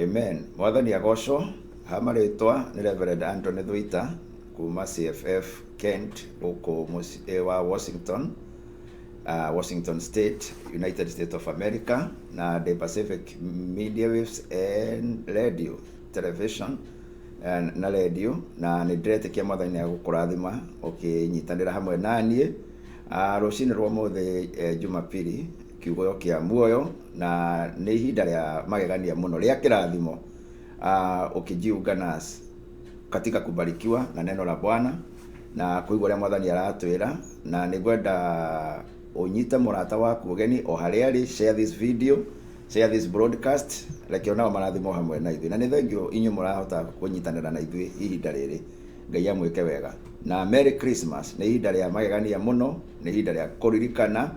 Amen. Mwathani agocwo. Hamaritwa ni Rev.Anthony Thuita kuma CFF Kent huko wa Washington, Washington State, United States of America, na the Pacific Media Waves and Radio, Television na radio, na nä ndĩretĩkia Mwathani nĩ agũkũrathima ũkĩnyitanĩra hamwe naniĩ rũcinĩ rwa ũmũthĩ Jumapili kiugo kĩa muoyo, na nĩ ihinda rĩa magegania mũno rĩa kĩrathimo ukijiunga nasi katika kubarikiwa na neno la Bwana na kuigua rĩa Mwathani aratwĩra, na nĩngwenda unyite mũrata waku ũgeni o harĩa arĩ, share this video, share this broadcast, reke onao marathimo hamwe na ithuĩ, na nĩ thengio inyuĩ mũrahota kũnyitanĩra na ithuĩ ihinda rĩrĩ. Ngai amwĩke wega na Merry Christmas. Nĩ ihinda rĩa magegania mũno, nĩ ihinda rĩa kũririkana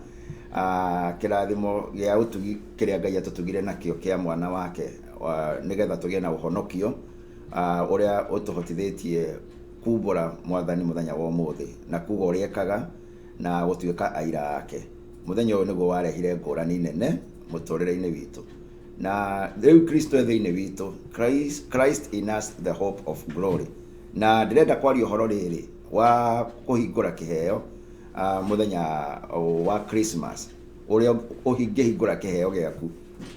kĩrathimo gĩa ũtugi kĩrĩa Ngai atũtugire nakĩo kĩa mwana wake, nĩgetha tũgĩe na ũhonokio ũrĩa ũtũhotithĩtie kumbũra Mwathani mũthenya wa ũmũthĩ na kuga ũrĩa ekaga na gũtuĩka aira ake. Mũthenya ũyũ nĩguo warehire ngũrani nene mũtũrĩre-inĩ witũ, na rĩu Kristo thĩinĩ witũ, Christ in us, the hope of glory. Na ndĩrenda kwaria ũhoro rĩrĩ wa kũhingũra kĩheo mũthenya wa Christmas, ũrĩa ũhingĩhingũra kĩheo gĩaku,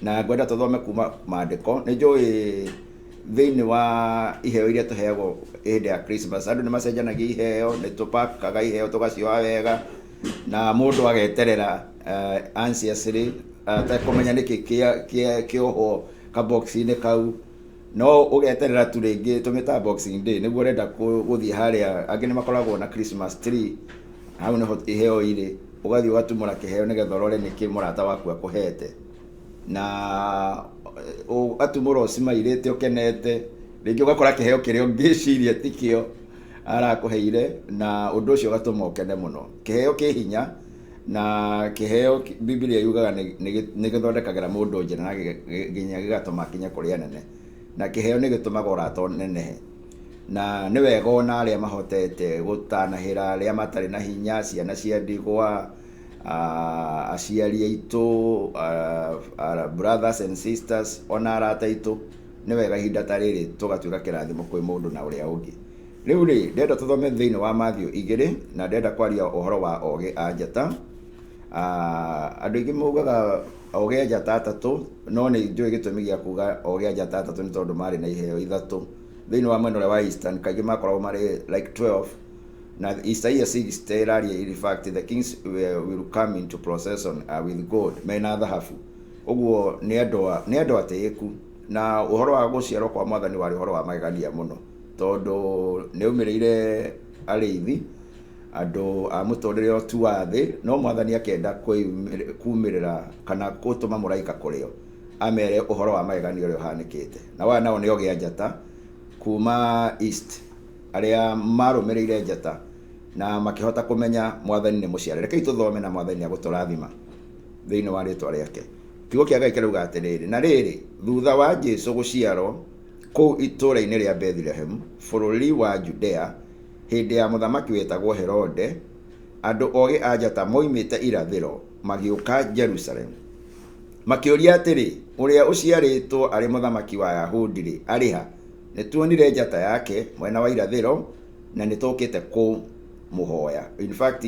na ngwenda tũthome kuma maandĩko. Nĩ njũĩ thĩinĩ wa iheo iria tũheagwo hĩndĩ ya Christmas, andũ nĩ macenjanagia iheo, nĩ tũpakaga iheo tũgacioha wega, na mũndũ ageterera anxiously atakũmenya nĩkĩ kĩoho kabox-inĩ kau, no ũgeterera tu rĩngĩ tũmĩta boxing day, nĩguo ũrenda gũthiĩ harĩa. Angĩ nĩ makoragwo na Christmas tree, hau nĩho iheo irĩ, ũgathiĩ ũgatumũra kĩheo nĩgetha ũrore nĩkĩ mũrata waku akũhete, na ũgatumũra ũcimairĩte ũkenete, rĩngĩ ũgakora kĩheo kĩrĩa ũngĩciria tikĩo arakũheire, na ũndũ ũcio ũgatũma ũkene mũno. Kĩheo kĩ hinya, na kĩheo Biblia yugaga nĩ gĩthondekagĩra mũndũ njĩra na nginya gĩgatũma kinya kũrĩa nene, na kĩheo nĩ gĩtũmaga ũrata ũnenehe. Na nĩ wega ona arĩa mahotete gũtanahĩra, arĩa matarĩ na hinya, ciana cia ndigwa, aciari aitũ, brothers and sisters, ona arata aitũ, nĩ wega ihinda ta rĩrĩ tũgatuĩka kĩrathimo kwĩ mũndũ na ũrĩa ũngĩ. Rĩu rĩ, ndenda tũthome thĩinĩ wa Matthew 2, na ndenda kwaria ũhoro wa ogĩ a njata. Andũ aingĩ maugaga ogĩ a njata atatũ, no nĩ njũĩ gĩtũmi gĩa kuga ogĩ a njata atatũ nĩ tondũ marĩ na iheo ithatũ. Thĩinĩ wa mwena wa Eastern kaingĩ makoragwo marĩ like 12, na Isaiah 60 ĩraria in fact the kings will come into procession with gold, mena thahabu. Ũguo nĩ andũ atĩĩku, na ũhoro wa gũciarwo kwa Mwathani warĩ ũhoro wa magegania mũno, tondũ nĩ umĩrĩire arĩithi, andũ a mũtũrĩre tu wa thĩ, no Mwathani akenda kumĩrĩra kana gũtũma mũraika kũrĩo amere ũhoro wa magegania ũrĩa ũhanĩkĩte. Na wana nao nĩ ogĩ a njata kuma East, arĩa marũmĩrĩire njata na makĩhota kũmenya Mwathani nĩ mũciare. Rekei tũthome na Mwathani agũtũrathima thĩinĩ wa rĩĩtwa rĩake. Kiugo kĩa Ngai kĩrauga atĩrĩrĩ: na rĩrĩ, thutha wa Jesũ gũciarwo kũu itũũra-inĩ rĩa Bethlehem, bũrũri wa Judea, hĩndĩ ya mũthamaki wetagwo Herode, andũ ogĩ a njata moimĩte irathĩro magĩũka Jerusalemu, makĩũria atĩrĩ, ũrĩa ũciarĩtwo arĩ mũthamaki wa Ayahudi arĩ ha? Nĩtuonire njata yake mwena wa irathĩro na nĩtũkĩte kũmũhoya. In fact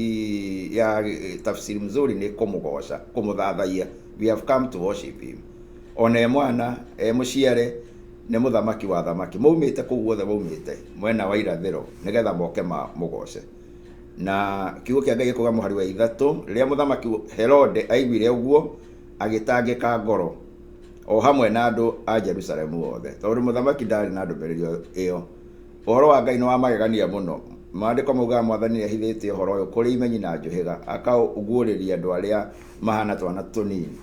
ya tafsiri mzuri nĩ kũmũgoca, kũmũthathaiya. We have come to worship him. Ona mwana mũciare nĩ mũthamaki wa thamaki, maumĩte kũu guothe, maumĩte mwena wa irathĩro nĩgetha moke mũgoce. Na kiugo kĩa Ngai gĩkuuga mũhari wa ithatũ, rĩrĩa mũthamaki Herode aiguire ũguo, agĩtangĩka ngoro, o hamwe na andũ a Jerusalemu othe, tondũ mũthamaki ndarĩ na ndũmĩrĩri ĩyo. Ũhoro wa Ngai nĩ wa magegania mũno. Maandĩko maugaga Mwathani nĩahithĩtie ũhoro ũyũ kũrĩ imenyi na njũhĩga, akaũguũrĩria andũ arĩa mahana twana tũnini,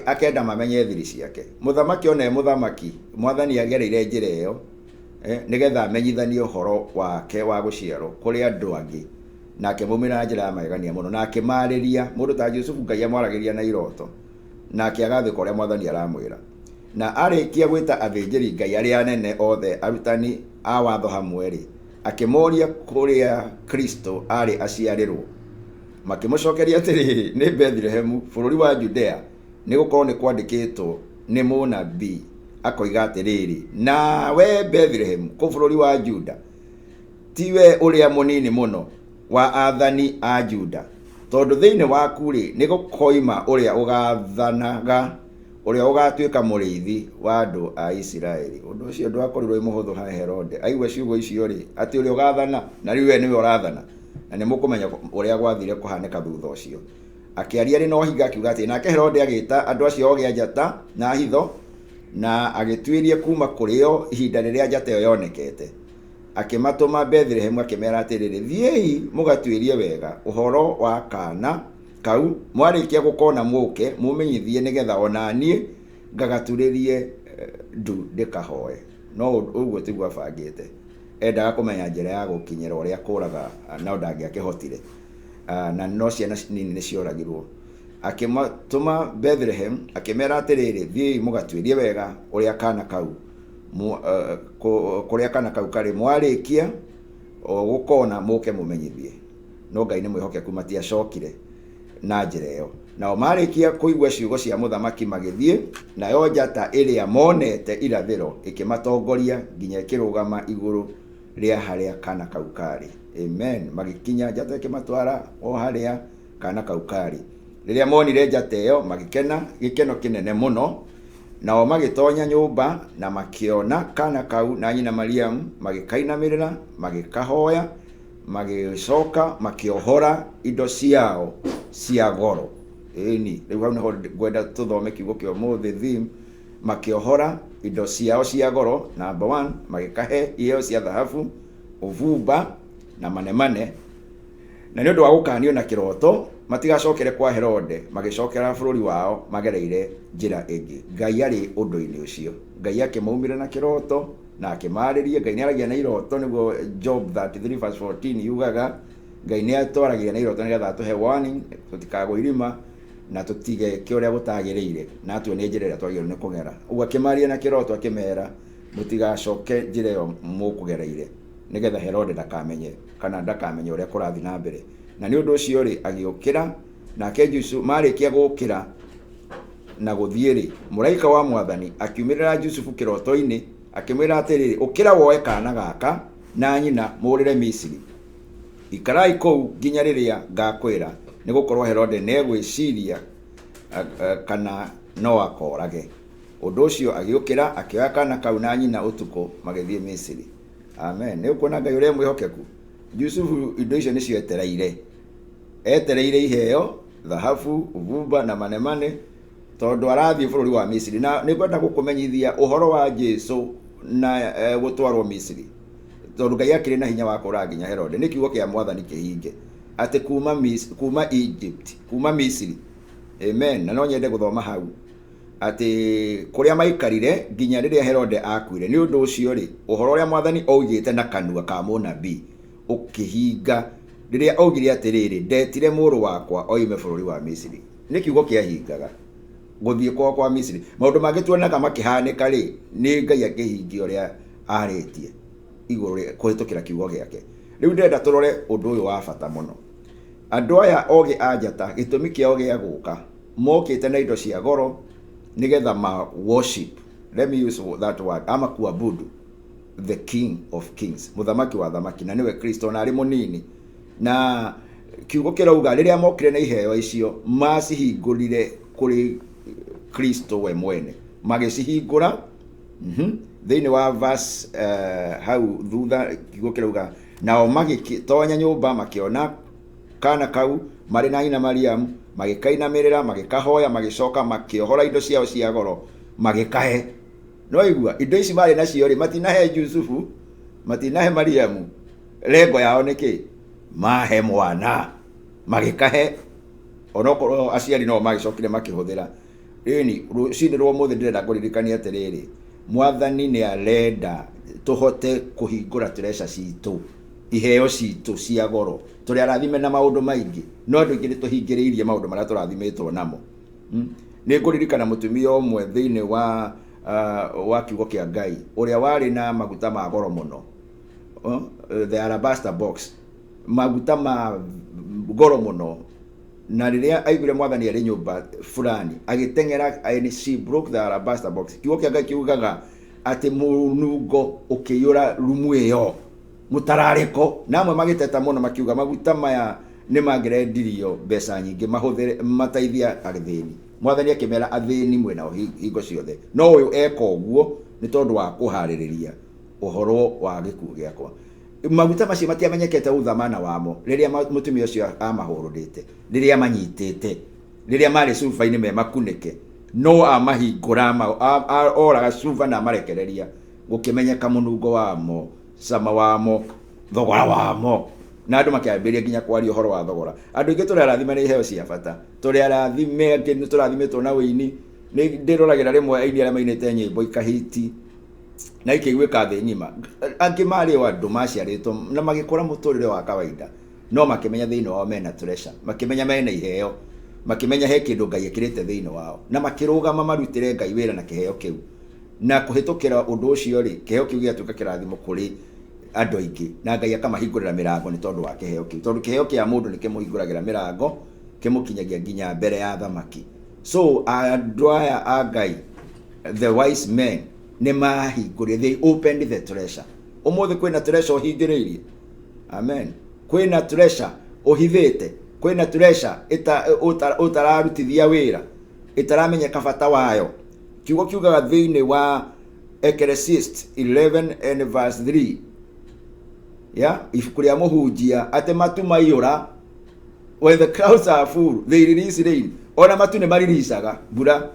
akenda mamenye thiri ciake. Mũthamaki ona mũthamaki, Mwathani agereire njĩra ĩyo nĩgetha amenyithanie ũhoro wake wa gũciarwo kũrĩ andũ angĩ, na akĩmũmĩra na njĩra ya magegania mũno, na akĩmarĩria mũndũ ta Jusufu. Ngai amwaragĩria na iroto, na akĩagathĩka ũrĩa Mwathani aramwĩra. Na arĩkia gwĩta athĩnjĩri Ngai arĩa anene othe, arutani a watho hamwe-rĩ, akĩmoria kũrĩa Kristo arĩ aciarĩrwo. Makĩmũcokeria atĩrĩ, nĩ Bethlehemu, bũrũri wa Judea, nĩ gũkorwo nĩ kwandĩkĩtwo nĩ mũnabii akoiga atiriri, na we Bethlehem ku bururi wa Juda tiwe uria munini muno wa athani a Juda, tondu thiini waku ri ni gukoima uria ugathanaga, uria ugatuika muriithi wa andu a Isiraeli. Undu ucio ndwakorirwo muhuthu ha Herode, aigua ciugo icio ri ati uria ugathana na riu we niwe urathana, na ni mukumenya uria gwathire kuhaneka thutha ucio. Akiaria ri no hinga akiuga ati nake Herode agita andu acio ogia njata na hitho na agituirie kuma kurio ihinda riria njata iyo yonekete, akimatuma Bethlehem akimera atiriri thiei mugatuirie wega uhoro wa kana kau mwarikia gukona muke mumenyithie nigetha onanie ngagaturirie ndu ndikahoe. No uguo tiguo abangite, endaga kumenya njira ya gukinyira uria kuraga na ndangiakihotire, na no ciana nini ni cioragirwo. Akimatuma Bethlehem akimera atiriri thiei mugatuirie wega uria kana kau kuria kana kau kari mwarikia gukona muke mumenyithie. No Ngai ni mwihokeku matiacokire na njira iyo, nao marikia kuigua ciugo cia muthamaki magithie, nayo njata iria monete irathiro ikimatongoria nginya ikirugama iguru ria haria kana kau kari. Amen. Magikinya njata ikimatwara o haria kana kau kari. Riria monire njata iyo magikena gikeno kinene muno, nao magitonya nyumba na makiona kana kau na nyina Mariamu magikainamirira magikahoya magicoka makiohora indo ciao cia goro. Eni riu hau niho ngwenda tuthome kiugo kio muthi theme, makiohora indo ciao cia goro. Number 1, magikahe iheo cia thahabu, uvumba na manemane, na ni undu wa gukanio na kiroto matigacokere kwa Herode, magicokera bururi wao magereire njira ingi. Ngai ari undu-ini ucio, Ngai akimaumira na kiroto na akimaririe. Ngai ni aragia na iroto, niguo Job 33:14 yugaga Ngai ni atwaragia na iroto nigetha atuhe warning tutikagwo irima na tutige kiuria gutagiriire na atue ni njira iria twagirwo ni kugera. Uguo akimaria na kiroto akimera mutigacoke njira iyo mukugereire nigetha Herode ndakamenye kana ndakamenye uria kurathi na mbere. Na ni undu ucio ri agiukira nake Jusufu marikia gukira na guthiiri, muraika wa Mwathani akiumirira Jusufu kiroto-ini akimwira atiriri ukira woe kana gaka na nyina murire Misiri, ikarai kou nginya riria ngakwira, ni gukorwo Herode negwiciria kana no akorage. Undu ucio agiukira akioya kana kau na nyina utuko magithie Misiri. Amen. Ni ukuona Ngai uria mwihokeku. Jusufu indo icio nicio etereire iheo, thahabu, uvumba na manemane, tondu arathie bururi wa Misiri. Na ni kwenda gukumenyithia uhoro wa Jesu na gutwarwo Misiri, tondu Ngai akiri na hinya wa kuraginya Herode. Ni kiugo kia Mwathani kihinge ati kuma Egypt, kuma Misiri. Amen. Na no nyende guthoma hau ati kuria maikarire nginya riria Herode akuire. Ni undu ucio ri uhoro uria Mwathani ougite na kanua ka munabii ukihinga riria augire atiriri ndetire muru wakwa oime bururi wa Misiri. Ni kiugo kia hingaga guthie kwa Misiri. Maundu mangituonaga makihanika ri ni Ngai akihingia uria aritie iguru kuhitukira kiugo giake. Riu ndenda turore undu uyu wa bata muno. Andu aya ogi anjata gitumi kiao gia guka mokite na indo cia goro nigetha ma worship, let me use that word, ama kuabudu the King of Kings, muthamaki wa thamaki, na niwe Kristo na ari munini. Na kiugo kirauga riria mokire na iheo icio macihingurire kuri Kristo we mwene, magicihingura thiini wa verse hau thutha. Kiugo kirauga nao magitonya nyumba makiona kana kau mari na nyina Mariamu magikainamirira magikahoya magicoka makiohora indo ciao cia goro magikahe. No igua indo ici mari nacio ri matinahe Jusufu, matinahe Mariamu, lengo yao niki mahe mwana magikahe. Onokorwo aciari no magicokire makihuthira ini rucini rwo muthe ndirenda kuririkania atiriri, Mwathani ni arenda tuhote kuhingura treasure citu, iheo citu cia goro. Turi arathime na maundu maingi, no andu ingi tuhingiriirie maundu maria turathimitwo namo. Ni kuririkana mutumia umwe thiini wa kiugo kia Ngai uria wari na maguta ma goro muno, the alabaster box, maguta ma goro muno, na riria aigure mwathani ari nyumba fulani agitengera, and she broke the alabaster box. Kiugo kia Ngai kiugaga ati munungo ukiyura rumu iyo mutarariko, namwe magiteta muno makiuga maguta maya ni mangirendirio mbeca nyingi mahuthire mataithia athini. Mwathani akimera athini mwena hingo ciothe, no uyu eka uguo ni tondu wa kuhaririria uhoro wa gikuo giakwa. Maguta macio matiamenyekete uthamana wamo riria mutumia ucio amahururite, riria manyitite, riria mari cuba-ini me makunike, no amahingura oraga cuba na marekereria gukimenyeka munungo wamo, sama wamo, thogora wamo, na andu makiambiria nginya kwaria uhoro wa thogora. Andu ingi turi arathime ni iheo cia bata, turi arathime angi ni turathimetwo na wini. Ni ndiroragira rimwe aini aria mainite nyimbo ikahiti na ikiguika thi nyima, angi mari wa andu maciaritwo na magikora muturire wa kawaida, no makimenya thiini wao mena treasure, makimenya mena iheo, makimenya he kindu Ngai ekirite thiini wao, na makirugama marutire Ngai wira na kiheo kiu, na kuhitukira undu ucio ri kiheo kiu giatuka kirathimo kuri andu aingi, na Ngai akamahingurira mirango ni tondu wa kiheo kiu, tondu kiheo kia mundu ni kimuhinguragira mirango, kimukinyagia nginya mbere ya thamaki. So andu aya a Ngai, the wise men, ne mahingure, they opened the treasure. Umuthi kwina treasure uhingiririe. Amen. Kwina treasure uhithite, kwina treasure utararutithia wira, itaramenyeka bata wayo. Kiugo kiugaga thiini wa Ecclesiastes 11 and verse 3, ibuku ria muhunjia ati matu maiyura, when the clouds are full they release rain. Ona matu ni mariricaga mbura.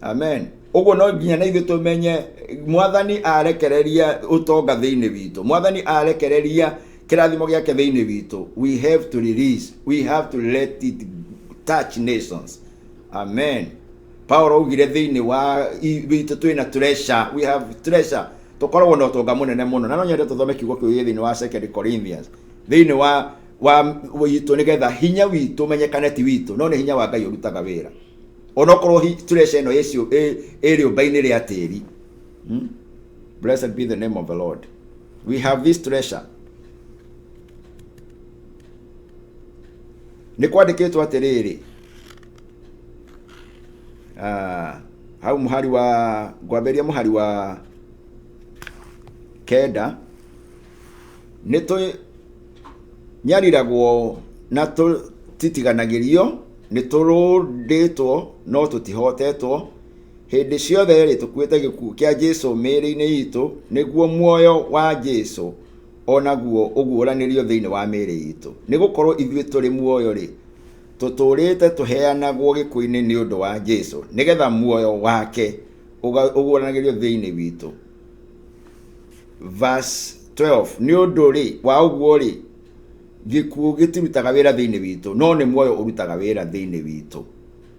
Amen. Ugo no nginya na ithu tumenye mwathani arekereria utonga thiini witu, mwathani arekereria kirathimo giake thiini witu. We have to release, we have to let it touch nations. Amen. Paulo ugire thiini wa witu twina treasure, we have treasure, tukorwo na utonga munene muno. Na no nyende tuthome kiugo kiu thiini wa 2 Corinthians thiini wa witu nigetha hinya witu menyekane ti witu, no ni hinya wa Ngai urutaga wira. Onokorwo treasure no yesu eri ubaini ria tiri. Blessed be the name of the Lord. We have this treasure. Ni kwandikitwo atiriri, hau muhari wa ngwamberia muhari wa kenda, ni tu nyariragwo na tutiganagĩrio, ni turunditwo no tutihotetwo, hindi ciothe ri tukuite gikuũ kia Jesu mĩĩrĩ-inĩ itu, niguo muoyo wa Jesu onaguo uguũranĩrio thiini wa mĩĩrĩ itu. Ni gukorwo ithuĩ turi muoyo ri tuturite tuheanagwo gikuũ-inĩ ni undu wa Jesu, nigetha muoyo wake uguũranĩrio thiini witu. Verse 12, ni undu ri wa uguo ri gikuũ gitirutaga wira thiini witu, no ni muoyo urutaga wira thiini witu,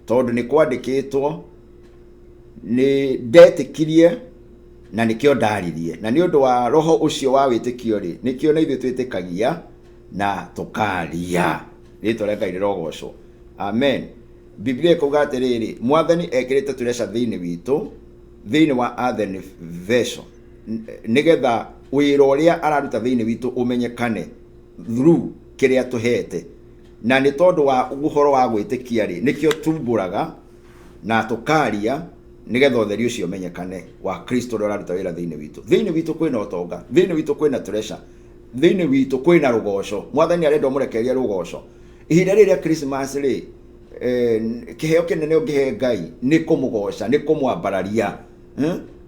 tondu ni kwandikitwo ni ndetikirie na nikio ndaririe, na ni undu wa roho ucio wa witikio ri nikio na ithuĩ twitikagia na tukaria. Ritwa ria Ngai rirogocwo. Amen. Biblia ikuga atiriri, mwathani ekirite treasure thiini witu, thiini wa earthen vessel, nigetha wira uria araruta thiini witu umenyekane through kiria tuhete, na ni tondu wa uhoro wa gwitikia ri nikio tumburaga na tukaria, nigetha utheri ucio umenyekane wa Kristo uria araruta wira thiini witu. Thiini witu kwina utonga, thiini witu kwina treasure, thiini witu kwina rugoco. Mwathani arenda murekeria rugoco. Ihinda riria Christmas ri kiheo kinene ungihe Ngai ni kumugoca, ni kumwambararia.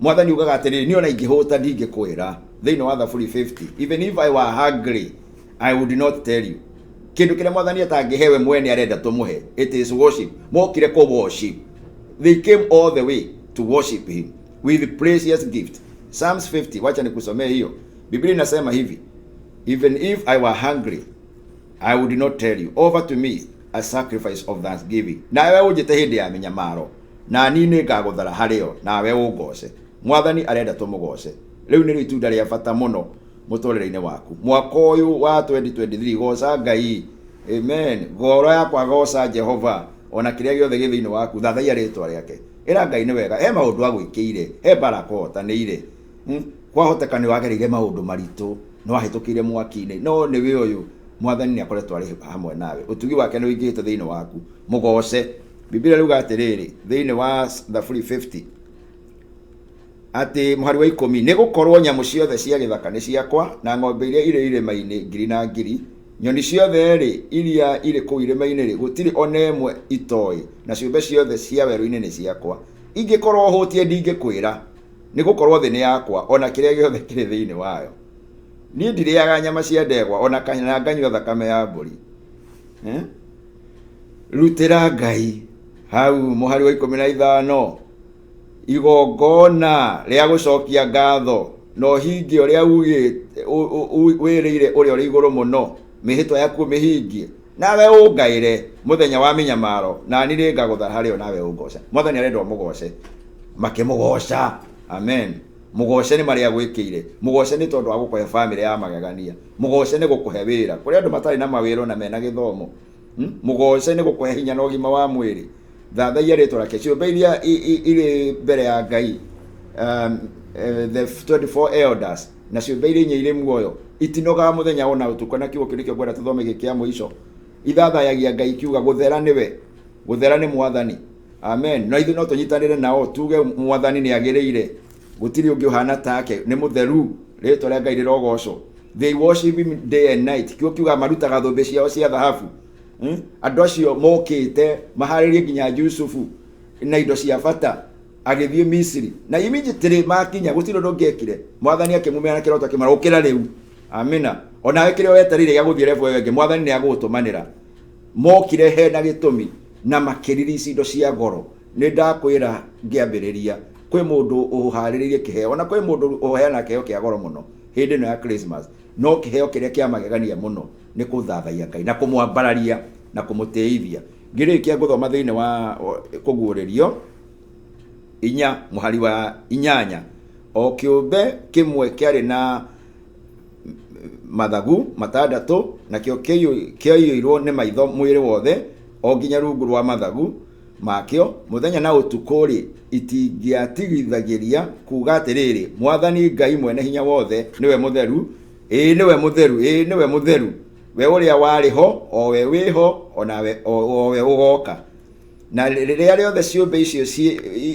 Mwathani ugaga atiriri, ni ona ingihuta ndingikwira thiini wa Thaburi 50, even if I were hungry I would not tell you. Kindu kile mwathani atangihewe mwene arenda tumuhe, it is worship. Mokire ko worship, they came all the way to worship him with precious gift. Psalms 50, wacha nikusomee hiyo. Biblia inasema hivi, even if I were hungry I would not tell you, offer to me a sacrifice of thanksgiving. Nawe ujite hindi ya minyamaro, na nini ngaguthara hario, nawe ugoce. Mwathani arenda tumugoce. Riu ni itunda ria bata muno muturire-ini waku. Mwaka uyu wa 2023 goca Ngai. Amen. Ngoro yakwa goca Jehova, ona kiria giothe gi thiini waku, thathaia ritwa riake. Ira Ngai ni wega, he maundu agwikiire, he baraka hotanĩire. Kwahotekani wagereire maundu maritu, no ahĩtũkĩire mwaki-inĩ, no nĩ we ũyũ mwathani ni akoretwo ari hamwe nawe utugi wake ni wingite thiini waku mugoce Biblia ruga atiriri thiini wa the 350 ati muhari wa 10 ni gukorwo nyamu ciothe cia githaka ni ciakwa na ng'ombe iria ire irima-ini ngiri na ngiri nyoni ciothe ri iria ire ku irima-ini ri gutiri onemwe itoi na ciumbe ciothe cia weru-ini ni ciakwa ingikorwo hutie ndingikwira ni gukorwo thi ni yakwa ona kiria giothe kiri thiini wayo ni ndiriaga nyama cia ndegwa ona kana nganyua thakame ya mburi rutira Ngai hau muhari wa 15 igongona ria gucokia ngatho no hingi uria wirire uria uri iguru muno mihitwa yaku mihingie nawe ungaire muthenya wa minyamaro na ni ri ngagutha hario nawe ungoca mwathani arenda mugoce makimugoca amen mugoce ni maria gwikire mugoce ni tondu wa gukohe family ya magegania mugoce ni gukuhe wira kuri andu matari na mawiro na mena githomo mugoce ni gukuhe hinya na ugima wa mwiri thathaia ritwa rake ciumbe iria iri mbere ya Ngai the 24 elders na ciumbe iria inya iri muoyo itinoga muthenya ona utuko na kiugo kirikio gwera tuthome gikia muico ithathayagia Ngai kiuga guthera niwe guthera ni mwathani amen no ithu no tunyitanire nao tuge mwathani ni agirire gutiri ungi uhana take ni mutheru ritwa ria Ngai rirogoco they worship him day and night kiuga marutaga thumbi ciao cia thahabu andu acio mokite maharirie nginya Yusufu na indo cia bata agithie Misiri na immediately makinya gutiro ndongekire mwathani akimumea na kiroto akimarukira riu amina ona wekire wetarire ya guthie level yenge mwathani ni agutumanira mokire he na gitumi na makiriri indo cia goro ni ndakwira ngiambiriria kwi mundu uhariririe kiheo na kwi mundu uheana kiheo kia goro muno hindi no ya Christmas no kiheo kiria kia magegania muno ni kuthathaia Ngai na kumwambararia na kumuteithia ngirikia guthoma thiini wa kuguririo inya muhari wa 8 o kiumbe kimwe kiari na mathagu matandatu na kio kioirwo ni maitho mwiri wothe o nginya rungu rwa mathagu makio muthenya na utukuri itingiatigithagiria kuga atiriri mwathani Ngai mwene hinya wothe niwe mutheru niwe mutheru we uria wariho o we wiho onawe o we ugoka na riria riothe ciumbe icio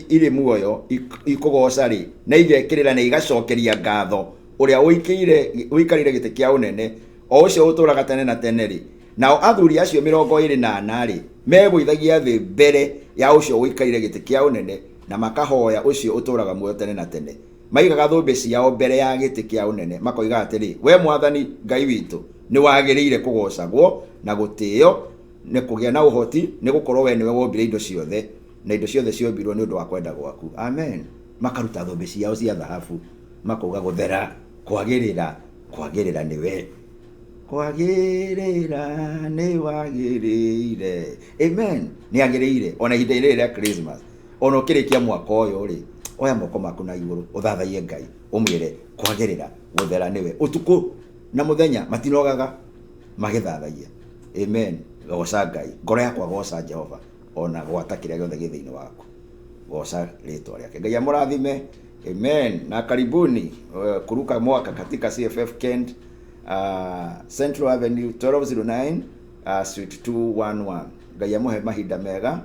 iri muoyo ikugoca ri na igekirira na igacokeria ngatho uria uikarire gite kia unene o ucio uturaga tene na tene ri nao athuri acio 24 ri megwithagia thi mbere ya ucio uikarire gite kia unene na makahoya ucio uturaga muoyo tene na tene maigaga thumbi ciao mbere ya gite kia unene makoiga atiri we mwathani Ngai witu ni wagiriire kugocagwo na gutio ni kugia na uhoti ni gukorwo we niwe wombire indo ciothe na indo ciothe ciombirwo ni undu wa kwenda gwaku amen makaruta thumbi ciao cia thahabu makoiga guthera kwagirira niwe kwagirira ni wagirire amen ni agirire ona ihinda riri ria Christmas ona ukirikia mwaka uyu ri oya moko maku na iguru uthathaie Ngai umwire kwagirira guthera niwe utuku na muthenya matinogaga magithathaia amen goca Ngai ngoro yakwa goca Jehova ona gwata kiria giothe githiini waku goca ritwa riake Ngai amurathime amen na karibuni kuruka mwaka katika CFF Kent Central Avenue 1209 Suite 211 Ngai amuhe mahinda mega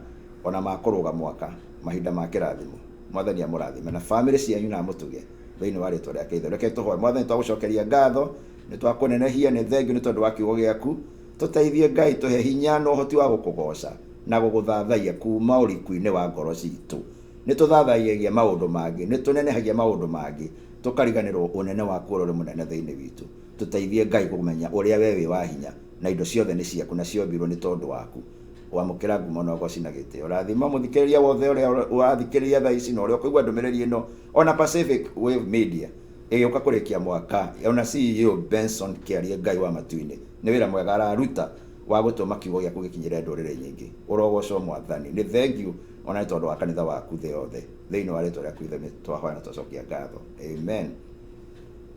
ona makuruga mwaka mahinda ma kirathimo mwathani amurathime na family cianyu na mutuge thiini wa ritwa riake ithe reke tuhoe mwathani twagucokeria ngatho ni twakunenehia ni thengiu ni tondu wa kiugo giaku tuteithie Ngai tuhe hinya no hoti wa gukugoca na guguthathaia kuma uriku-ini wa ngoro citu ni tuthathaiagia maundu mangi ni tunenehagia maundu mangi tukariganirwo unene waku uri munene thiini witu tuteithie Ngai kumenya uria we wi wa hinya na indo ciothe ni ciaku na ciombirwo ni tondu waku wamukira ngumo no gocina gitio rathima muthikiriria wothe uria urathikiriria thaa ici no uria kuigua ndumiriri ino ona Pacific Wave Media uka kurikia mwaka ona CEO Benson kiarie Ngai wa matu-ini ni wira mwega araruta wa gutuma kiugo giaku gikinyire ndurire nyingi urogocwo mwathani ni thank you ona tondu wa kanitha waku the othe thiini wa ritwa riaku ithe ni twahoya na twacokia ngatho amen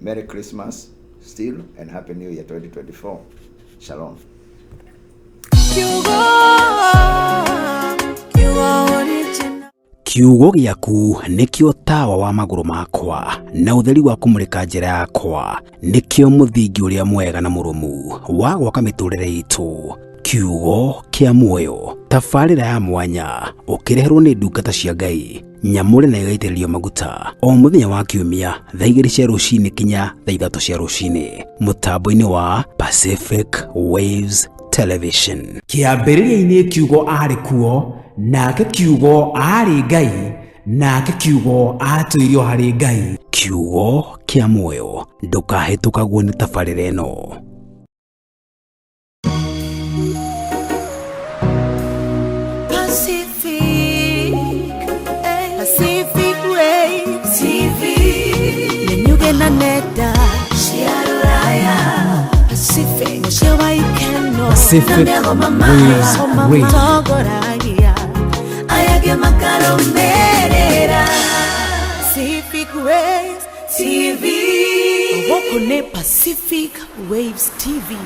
Merry Christmas still and Happy New Year 2024 shalom Kiugo gĩaku nĩkĩo tawa wa magũrũ makwa na ũtheri wa kũmũrĩka njĩra yakwa, nĩkĩo mũthingi ũrĩa mwega na mũrũmu wa gwaka mĩtũrĩre itũ. Kiugo kĩa muoyo, tabarĩra ya mwanya ũkĩreherwo nĩ ndungata cia Ngai nyamũre na igaitĩrĩrio maguta o mũthenya wa kiumia thaa 2 cia rũcinĩ kinya thaa 3 cia rũcinĩ mũtambo-inĩ wa Pacific Waves Television. Kĩambĩrĩria-inĩ kiugo arĩ kuo, nake kiugo arĩ Ngai, nake kiugo atũirio harĩ Ngai. Kiugo kĩa muoyo, ndũkahĩtũkagwo nĩ tabarĩra ĩno. Pacific Waves TV. Nenyuge na neta Shiaraya Pacific Pacific Waves Radio. Ayage makaro merera Pacific Waves TV. Woko ne Pacific Waves TV.